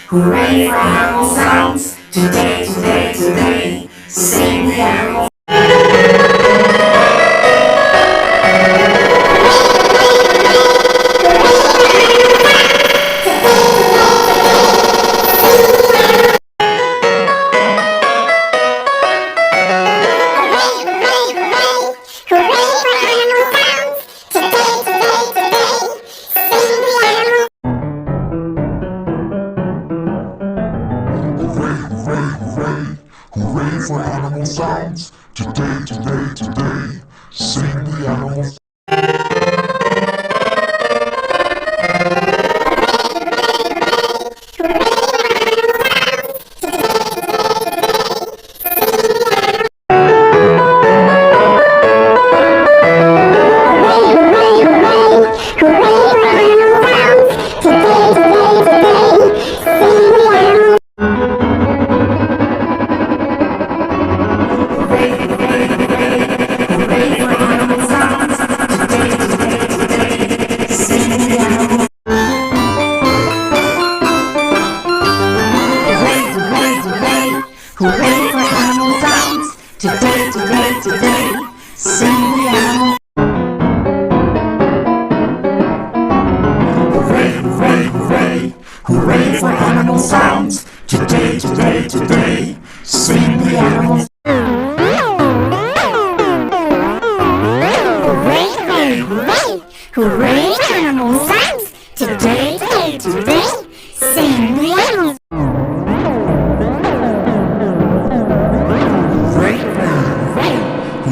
Hooray for animal sounds! Today, today, today, sing the animal. Hooray for animal sounds! Today, today, today, sing the animal. Hooray for animal sounds! Today, today, today, sing the animal. Hooray, hooray, hooray! Hooray for animal sounds! Today, today, today, sing the animal. Hooray, hooray, hooray! Hooray for animal sounds! Today, today, today, sing the animal.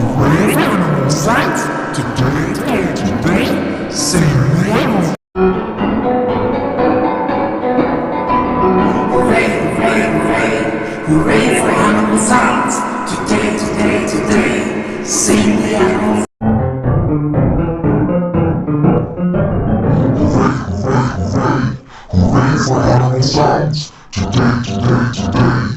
Hooray for animal sounds! Today, today, today, sing the animal. Hooray, hooray, hooray! Hooray for animal sounds! Today, today, today, sing the animal. Hooray, hooray, hooray! Hooray for animal sounds! Today, today, today,